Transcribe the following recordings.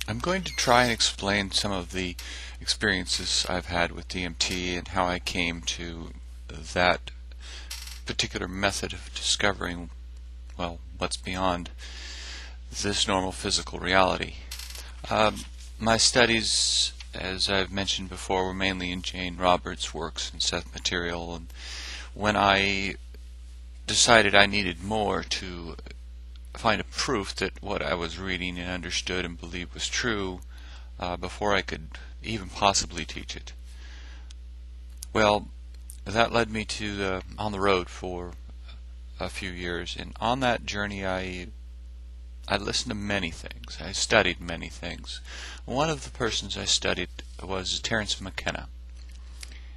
I'm going to try and explain some of the experiences I've had with DMT and how I came to that particular method of discovering, well, what's beyond this normal physical reality. My studies, as I've mentioned before, were mainly in Jane Roberts' works and Seth material, and when I decided I needed more to find a proof that what I was reading and understood and believed was true before I could even possibly teach it. Well, that led me to on the road for a few years, and on that journey I listened to many things. I studied many things. One of the persons I studied was Terence McKenna.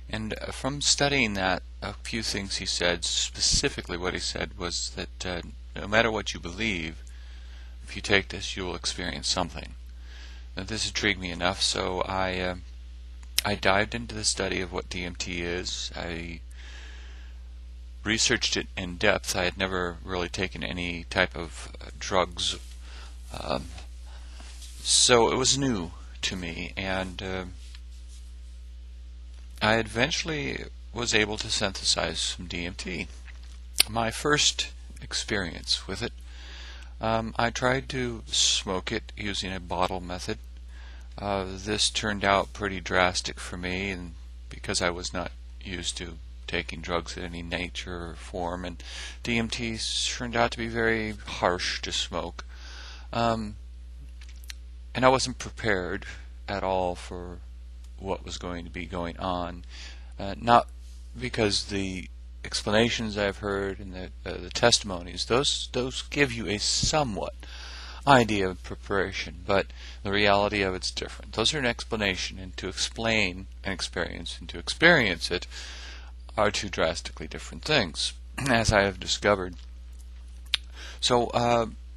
And from studying that, a few things he said, specifically what he said was that no matter what you believe, if you take this, you will experience something. Now, this intrigued me enough, so I dived into the study of what DMT is. I researched it in depth. I had never really taken any type of drugs, so it was new to me, and I eventually was able to synthesize some DMT. My first experience with it, I tried to smoke it using a bottle method. This turned out pretty drastic for me, and because I was not used to taking drugs of any nature or form, and DMT turned out to be very harsh to smoke. And I wasn't prepared at all for what was going to be going on. Not because the explanations I've heard and the testimonies, those give you a somewhat idea of preparation, but the reality of it's different. Those are an explanation, and to explain an experience and to experience it are two drastically different things, as I have discovered. So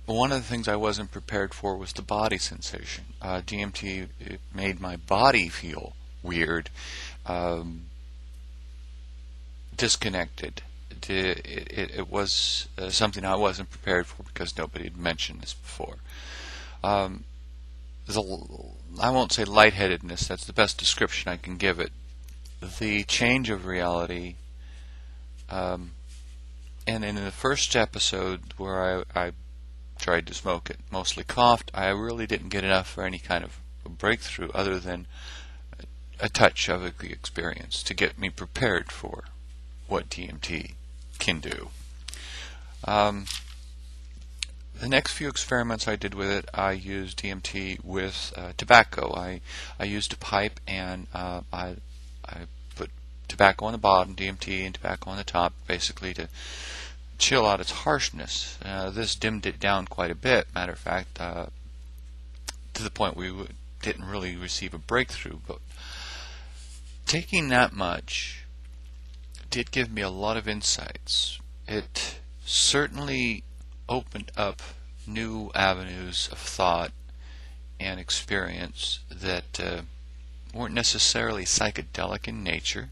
one of the things I wasn't prepared for was the body sensation. DMT, it made my body feel weird, disconnected. It was something I wasn't prepared for because nobody had mentioned this before. I won't say lightheadedness, that's the best description I can give it. The change of reality, and in the first episode where I tried to smoke it, mostly coughed, I really didn't get enough for any kind of a breakthrough other than a touch of the experience to get me prepared for what DMT can do. The next few experiments I did with it, I used DMT with tobacco. I used a pipe, and I put tobacco on the bottom, DMT and tobacco on the top, basically to chill out its harshness. This dimmed it down quite a bit, matter of fact, to the point we didn't really receive a breakthrough. But taking that much did give me a lot of insights. It certainly opened up new avenues of thought and experience that weren't necessarily psychedelic in nature,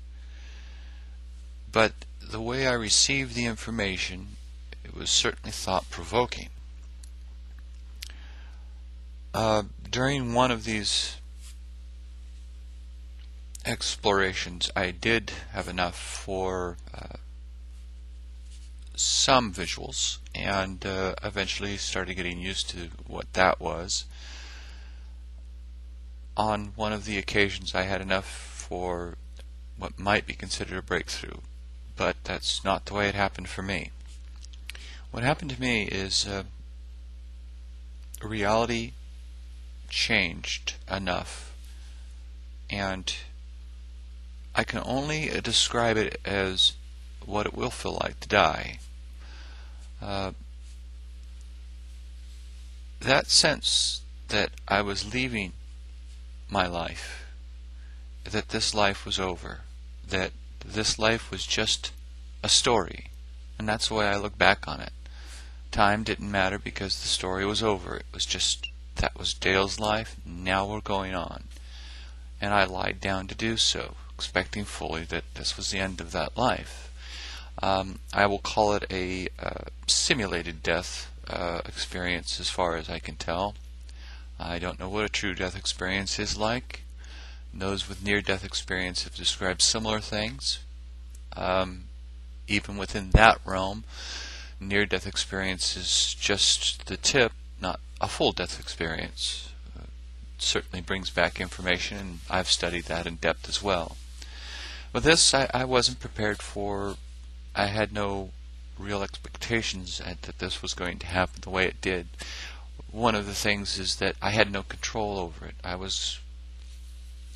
but the way I received the information, it was certainly thought-provoking. During one of these explorations, I did have enough for some visuals, and eventually started getting used to what that was. On one of the occasions, I had enough for what might be considered a breakthrough, but that's not the way it happened for me. What happened to me is reality changed enough, and I can only describe it as what it will feel like to die. That sense that I was leaving my life, that this life was over, that this life was just a story, and that's the way I look back on it. Time didn't matter because the story was over. It was just, that was Dale's life, now we're going on. And I lied down to do so, expecting fully that this was the end of that life. I will call it a simulated death experience as far as I can tell. I don't know what a true death experience is like. Those with near-death experience have described similar things. Even within that realm, near-death experience is just the tip, not a full death experience. It certainly brings back information, and I've studied that in depth as well. But this I wasn't prepared for. I had no real expectations that this was going to happen the way it did. One of the things is that I had no control over it. I was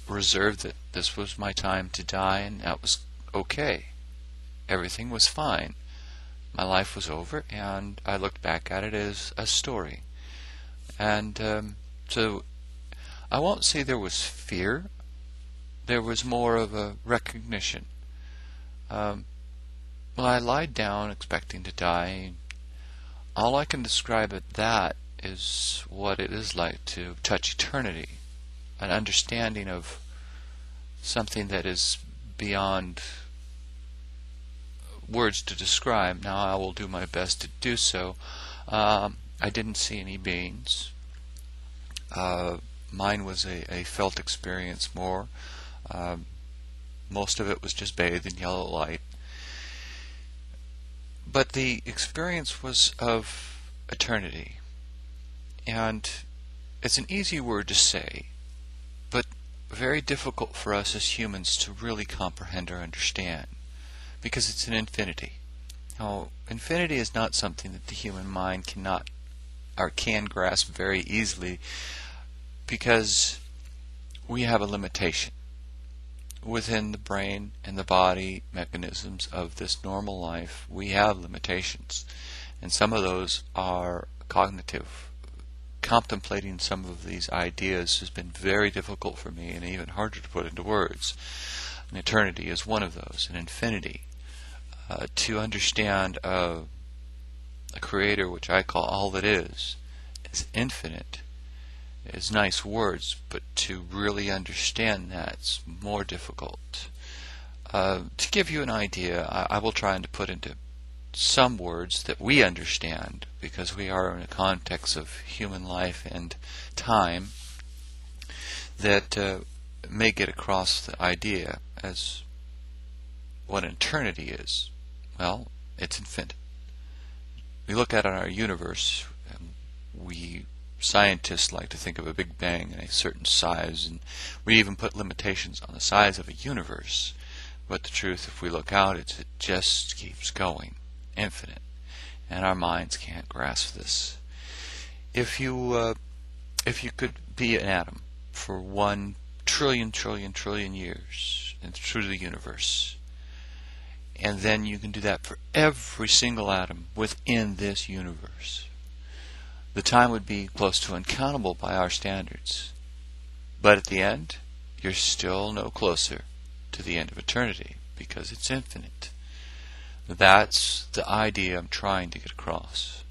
reserved that this was my time to die, and that was okay. Everything was fine. My life was over, and I looked back at it as a story. And so I won't say there was fear. There was more of a recognition. Well, I lied down expecting to die. All I can describe at that is what it is like to touch eternity, an understanding of something that is beyond words to describe. Now I will do my best to do so. I didn't see any beings. Mine was a felt experience more. Most of it was just bathed in yellow light. But the experience was of eternity. And it's an easy word to say, but very difficult for us as humans to really comprehend or understand, because it's an infinity. Now, infinity is not something that the human mind cannot or can grasp very easily, because we have a limitation within the brain and the body mechanisms of this normal life. We have limitations, and some of those are cognitive. Contemplating some of these ideas has been very difficult for me, and even harder to put into words. An eternity is one of those, an infinity. To understand a creator, which I call all that is infinite, is nice words, but to really understand that's more difficult. To give you an idea, I will try and put into some words that we understand, because we are in a context of human life and time, that may get across the idea as what eternity is. Well, it's infinite. We look at our universe, and we scientists like to think of a Big Bang in a certain size, and we even put limitations on the size of a universe. But the truth, if we look out, it just keeps going, infinite, and our minds can't grasp this. If you could be an atom for 1 trillion years and through the universe, and then you can do that for every single atom within this universe, the time would be close to uncountable by our standards. But at the end, you're still no closer to the end of eternity, because it's infinite. That's the idea I'm trying to get across.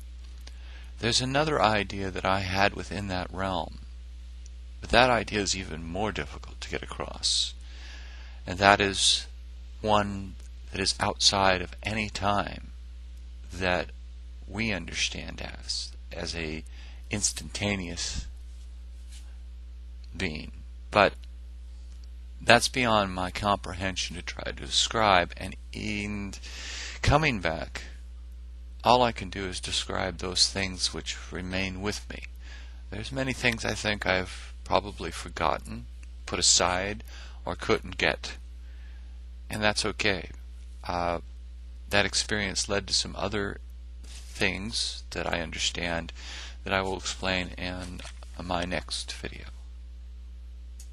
There's another idea that I had within that realm, but that idea is even more difficult to get across, and that is one that is outside of any time that we understand as a instantaneous being. But that's beyond my comprehension to try to describe, and in coming back, all I can do is describe those things which remain with me. There's many things I think I've probably forgotten, put aside, or couldn't get, and that's okay. That experience led to some other things that I understand that I will explain in my next video.